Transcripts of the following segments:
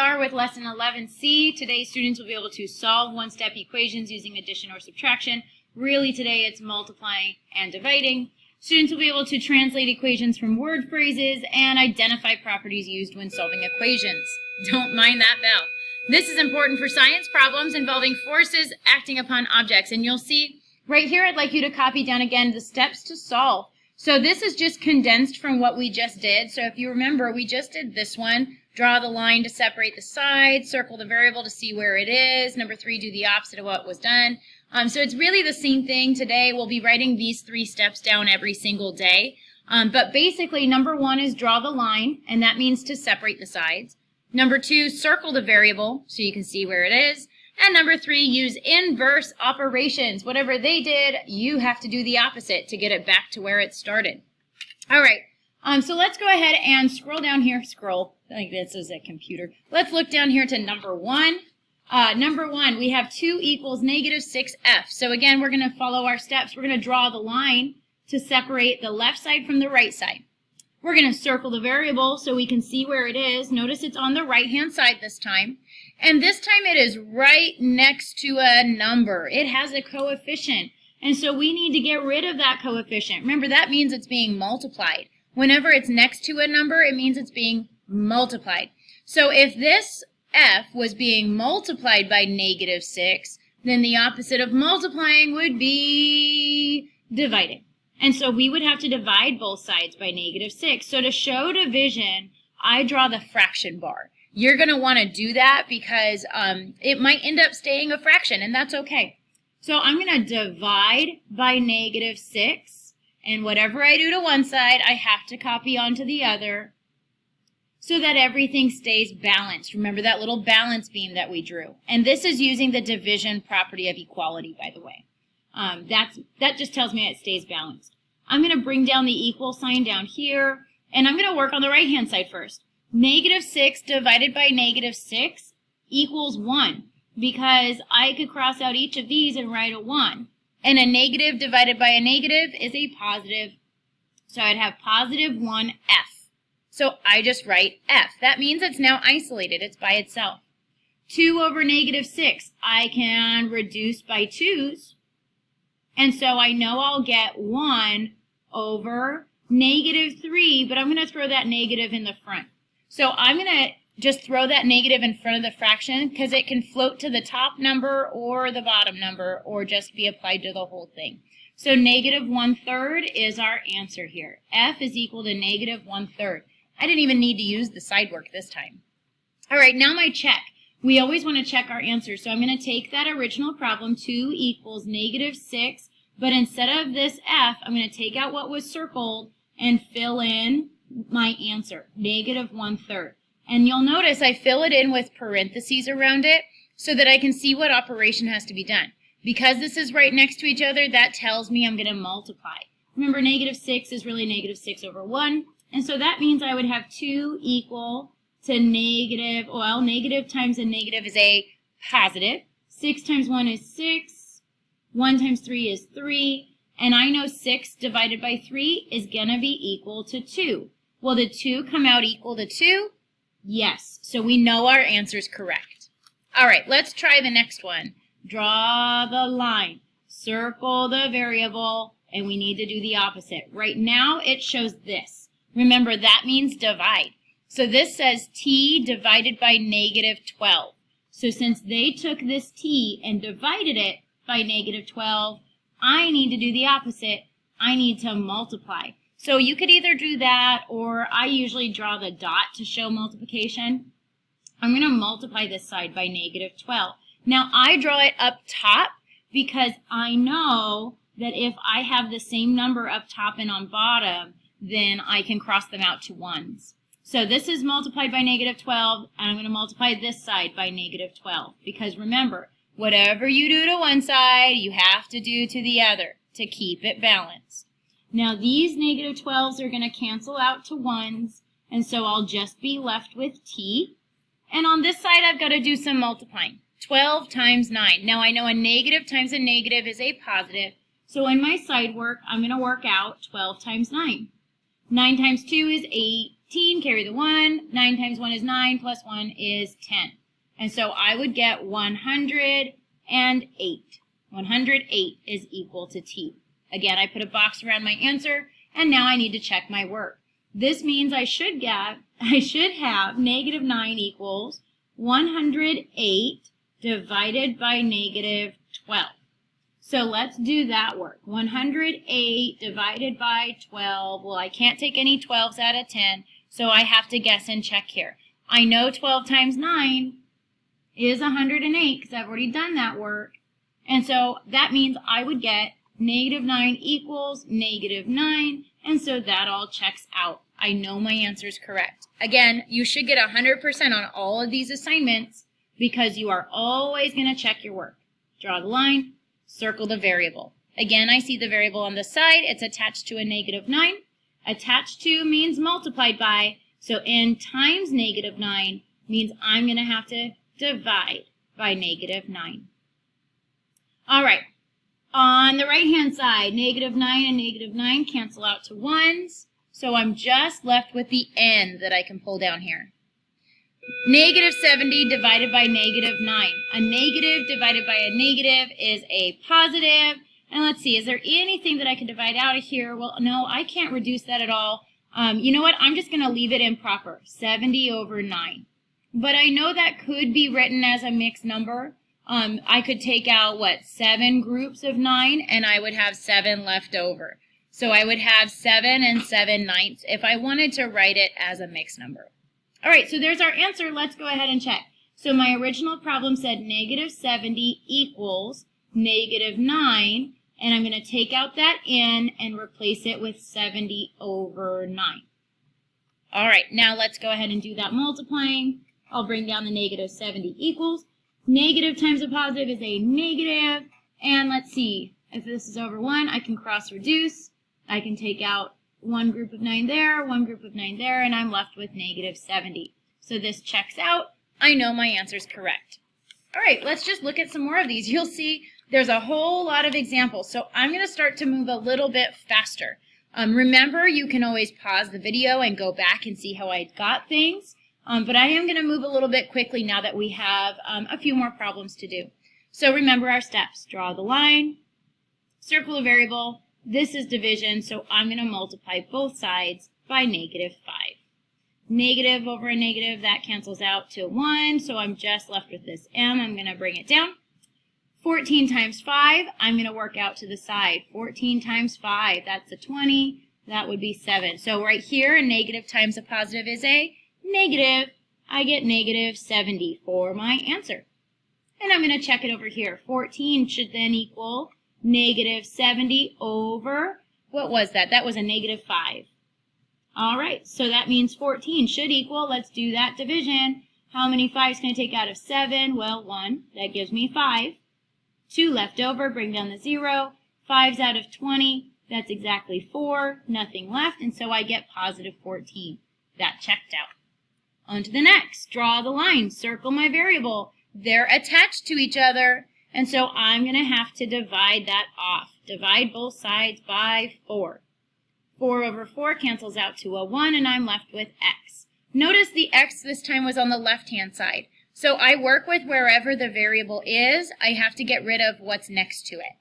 are with Lesson 11C. Today, students will be able to solve one-step equations using addition or subtraction. Really, today it's multiplying and dividing. Students will be able to translate equations from word phrases and identify properties used when solving equations. Don't mind that bell. This is important for science problems involving forces acting upon objects. And you'll see right here, I'd like you to copy down again the steps to solve. So this is just condensed from what we just did. So if you remember, we just did this one. Draw the line to separate the sides, circle the variable to see where it is. Number 3, do the opposite of what was done. So it's really the same thing today. We'll be writing these 3 steps down every single day. But basically, number 1 is draw the line, and that means to separate the sides. Number 2, circle the variable so you can see where it is. And number 3, use inverse operations. Whatever they did, you have to do the opposite to get it back to where it started. All right. So let's go ahead and scroll down here. Scroll. I think this is a computer. Let's look down here to number 1. Number 1, we have 2 equals negative 6f. So again, we're going to follow our steps. We're going to draw the line to separate the left side from the right side. We're going to circle the variable so we can see where it is. Notice it's on the right-hand side this time. And this time it is right next to a number. It has a coefficient. And so we need to get rid of that coefficient. Remember, that means it's being multiplied. Whenever it's next to a number, it means it's being multiplied. So if this f was being multiplied by negative 6, then the opposite of multiplying would be dividing. And so we would have to divide both sides by negative 6. So to show division, I draw the fraction bar. You're going to want to do that because it might end up staying a fraction, and that's okay. So I'm going to divide by negative 6, and whatever I do to one side, I have to copy onto the other so that everything stays balanced. Remember that little balance beam that we drew. And this is using the division property of equality, by the way. That just tells me it stays balanced. I'm going to bring down the equal sign down here, and I'm going to work on the right-hand side first. Negative 6 divided by negative 6 equals 1, because I could cross out each of these and write a 1. And a negative divided by a negative is a positive, so I'd have positive 1f. So I just write f. That means it's now isolated. It's by itself. 2 over negative 6, I can reduce by 2's. And so I know I'll get 1 over negative 3, but I'm going to throw that negative in the front. So I'm going to just throw that negative in front of the fraction because it can float to the top number or the bottom number or just be applied to the whole thing. So negative 1/3 is our answer here. F is equal to negative 1/3. I didn't even need to use the side work this time. All right, now my check. We always want to check our answers. So I'm going to take that original problem, 2 equals negative 6, but instead of this f, I'm going to take out what was circled and fill in my answer, negative 1/3. And you'll notice I fill it in with parentheses around it so that I can see what operation has to be done. Because this is right next to each other, that tells me I'm going to multiply. Remember, negative 6 is really negative 6 over 1. And so that means I would have 2 equal to negative, well, negative times a negative is a positive. 6 times 1 is 6. 1 times 3 is 3. And I know 6 divided by 3 is going to be equal to 2. Will the 2 come out equal to 2? Yes. So we know our answer is correct. All right, let's try the next one. Draw the line, circle the variable, and we need to do the opposite. Right now, it shows this. Remember, that means divide. So this says t divided by negative 12. So since they took this t and divided it by negative 12, I need to do the opposite. I need to multiply. So you could either do that, or I usually draw the dot to show multiplication. I'm going to multiply this side by negative 12. Now, I draw it up top because I know that if I have the same number up top and on bottom, then I can cross them out to 1s. So this is multiplied by negative 12, and I'm going to multiply this side by negative 12. Because remember, whatever you do to one side, you have to do to the other to keep it balanced. Now, these negative 12s are going to cancel out to 1s, and so I'll just be left with t. And on this side, I've got to do some multiplying. 12 times 9. Now, I know a negative times a negative is a positive, so in my side work, I'm going to work out 12 times 9. 9 times 2 is 18. 18, carry the 1. 9 times 1 is 9, plus 1 is 10. And so I would get 108. 108 is equal to T. Again, I put a box around my answer, and now I need to check my work. This means I should have negative 9 equals 108 divided by negative 12. So let's do that work. 108 divided by 12. Well, I can't take any 12s out of 10, so I have to guess and check here. I know 12 times 9 is 108 because I've already done that work. And so that means I would get negative 9 equals negative 9, and so that all checks out. I know my answer is correct. Again, you should get 100% on all of these assignments because you are always going to check your work. Draw the line, circle the variable. Again, I see the variable on the side. It's attached to a negative 9. Attached to means multiplied by, so n times negative 9 means I'm going to have to divide by negative 9. All right. On the right-hand side, negative 9 and negative 9 cancel out to 1s. So I'm just left with the n that I can pull down here. Negative 70 divided by negative 9. A negative divided by a negative is a positive. And let's see, is there anything that I can divide out of here? Well, no, I can't reduce that at all. You know what? I'm just going to leave it improper, 70 over 9. But I know that could be written as a mixed number. I could take out, 7 groups of 9, and I would have 7 left over. So I would have 7 and 7/9 if I wanted to write it as a mixed number. All right, so there's our answer. Let's go ahead and check. So my original problem said negative 70 equals negative 9, and I'm going to take out that n and replace it with 70 over 9. All right, now let's go ahead and do that multiplying. I'll bring down the negative 70 equals. Negative times a positive is a negative. And let's see, if this is over 1, I can cross reduce. I can take out one group of 9 there, one group of 9 there, and I'm left with negative 70. So this checks out. I know my answer is correct. All right, let's just look at some more of these. You'll see there's a whole lot of examples. So I'm going to start to move a little bit faster. Remember, you can always pause the video and go back and see how I got things. But I am going to move a little bit quickly now that we have a few more problems to do. So remember our steps. Draw the line, circle a variable. This is division, so I'm going to multiply both sides by negative 5. Negative over a negative, that cancels out to 1, so I'm just left with this m. I'm going to bring it down. 14 times 5, I'm going to work out to the side. 14 times 5, that's a 20. That would be 7. So right here, a negative times a positive is a negative. I get negative 70 for my answer. And I'm going to check it over here. 14 should then equal negative 70 over, what was that? That was a negative 5. All right, so that means 14 should equal, let's do that division. How many 5s can I take out of 7? Well, 1. That gives me 5. 2 left over, bring down the 0. 5's out of 20. That's exactly 4. Nothing left, and so I get positive 14. That checked out. On to the next. Draw the line. Circle my variable. They're attached to each other, and so I'm going to have to divide that off. Divide both sides by 4. 4 over 4 cancels out to a 1, and I'm left with x. Notice the x this time was on the left-hand side. So I work with wherever the variable is. I have to get rid of what's next to it.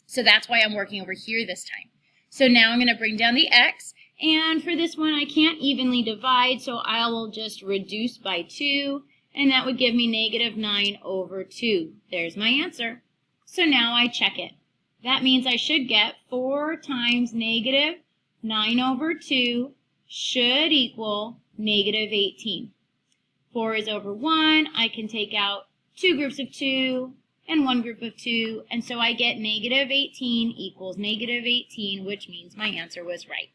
So that's why I'm working over here this time. So now I'm going to bring down the x. And for this one, I can't evenly divide, so I will just reduce by 2. And that would give me negative 9 over 2. There's my answer. So now I check it. That means I should get 4 times negative 9 over 2 should equal negative 18. 4 is over 1. I can take out 2 groups of 2 and 1 group of 2. And so I get negative 18 equals negative 18, which means my answer was right.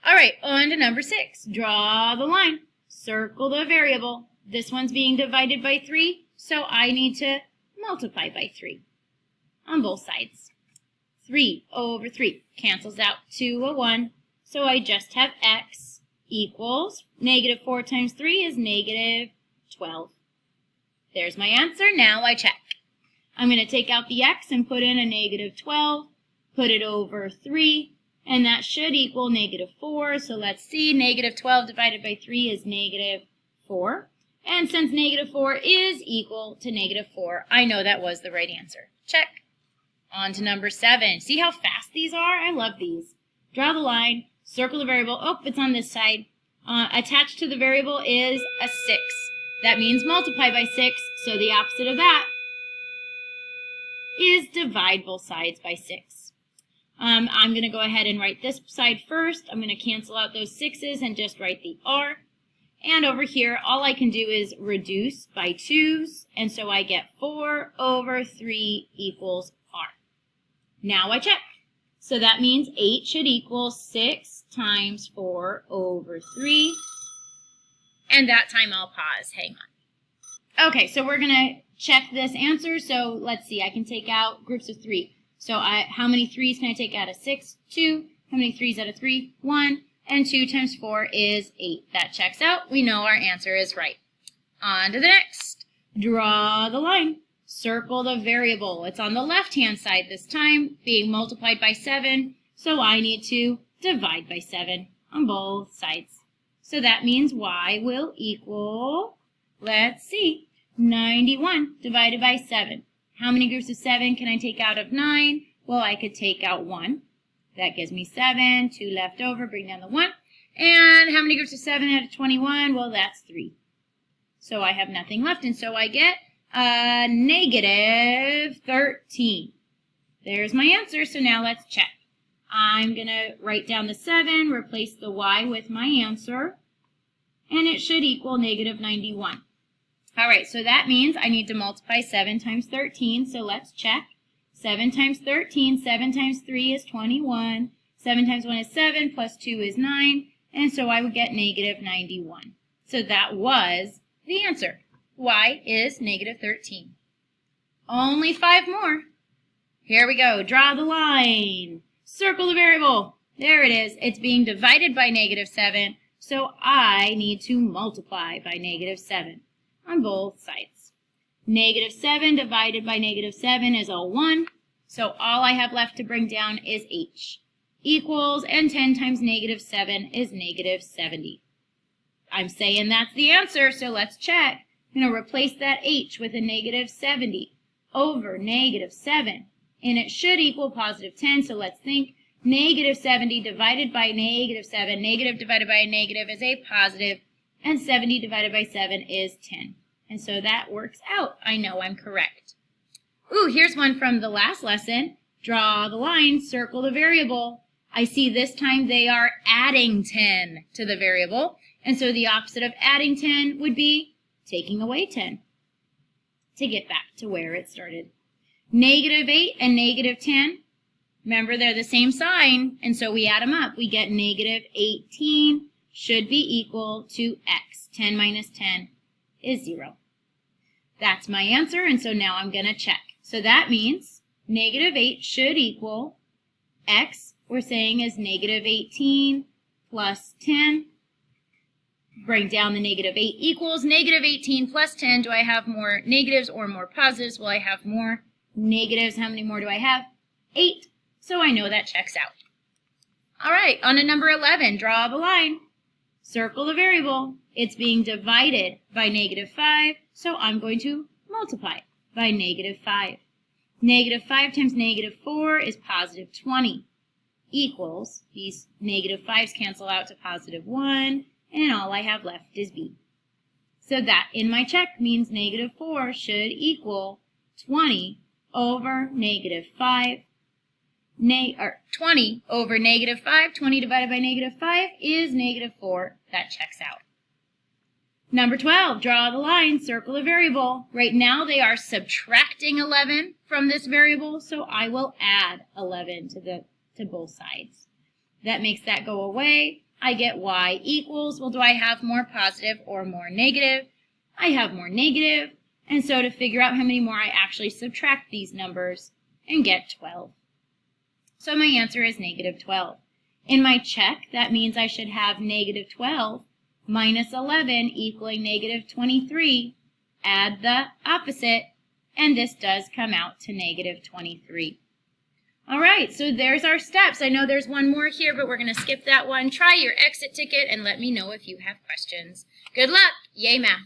All right, on to number 6. Draw the line. Circle the variable. This one's being divided by 3, so I need to multiply by 3 on both sides. 3 over 3 cancels out to a 1, so I just have x equals negative 4 times 3 is negative 12. There's my answer. Now I check. I'm going to take out the x and put in a negative 12, put it over 3, and that should equal negative 4. So let's see, negative 12 divided by 3 is negative 4. And since negative 4 is equal to negative 4, I know that was the right answer. Check. On to number 7. See how fast these are? I love these. Draw the line, circle the variable. Oh, it's on this side. Attached to the variable is a 6. That means multiply by 6, so the opposite of that is divide both sides by 6. I'm going to go ahead and write this side first. I'm going to cancel out those 6's and just write the r. And over here, all I can do is reduce by 2's, and so I get 4 over 3 equals r. Now I check. So that means 8 should equal 6 times 4 over 3. And that time I'll pause. Hang on. Okay, so we're going to check this answer. So let's see. I can take out groups of 3. So how many 3's can I take out of 6? 2. How many 3's out of 3? 1. And 2 times 4 is 8. That checks out. We know our answer is right. On to the next. Draw the line. Circle the variable. It's on the left-hand side this time, being multiplied by 7. So I need to divide by 7 on both sides. So that means y will equal, let's see, 91 divided by 7. How many groups of 7 can I take out of 9? Well, I could take out 1. That gives me 7. 2 left over, bring down the 1. And how many groups of 7 out of 21? Well, that's 3. So I have nothing left, and so I get negative 13. There's my answer, so now let's check. I'm going to write down the 7, replace the y with my answer, and it should equal negative 91. All right, so that means I need to multiply 7 times 13, so let's check. 7 times 13, 7 times 3 is 21. 7 times 1 is 7, plus 2 is 9, and so I would get negative 91. So that was the answer. Y is negative 13. Only 5 more. Here we go. Draw the line. Circle the variable. There it is. It's being divided by negative 7, so I need to multiply by negative 7 on both sides. Negative 7 divided by negative 7 is a 1, so all I have left to bring down is h equals, and 10 times negative 7 is negative 70. I'm saying that's the answer, so let's check. I'm going to replace that h with a negative 70 over negative 7. And it should equal positive 10, so let's think. Negative 70 divided by negative 7. Negative divided by a negative is a positive, and 70 divided by 7 is 10. And so that works out. I know I'm correct. Ooh, here's one from the last lesson. Draw the line, circle the variable. I see this time they are adding 10 to the variable. And so the opposite of adding 10 would be taking away 10 to get back to where it started. Negative 8 and negative 10, remember they're the same sign, and so we add them up. We get negative 18 should be equal to x. 10 minus 10 is 0. That's my answer, and so now I'm going to check. So that means negative 8 should equal x, we're saying is negative 18 plus 10. Bring down the negative 8 equals negative 18 plus 10. Do I have more negatives or more positives? Well, I have more negatives. How many more do I have? 8. So I know that checks out. All right, on to number 11. Draw the line. Circle the variable. It's being divided by negative 5, so I'm going to multiply by negative 5. Negative 5 times negative 4 is positive 20 equals, these negative 5's cancel out to positive 1, and all I have left is b. So that in my check means negative 4 should equal 20 over negative 5. 20 over negative 5. 20 divided by negative 5 is negative 4. That checks out. Number 12, draw the line, circle a variable. Right now they are subtracting 11 from this variable, so I will add 11 to both sides. That makes that go away. I get y equals, well, do I have more positive or more negative? I have more negative, and so to figure out how many more, I actually subtract these numbers and get 12. So my answer is negative 12. In my check, that means I should have negative 12 minus 11 equaling negative 23. Add the opposite, and this does come out to negative 23. All right, so there's our steps. I know there's one more here, but we're going to skip that one. Try your exit ticket and let me know if you have questions. Good luck. Yay, math.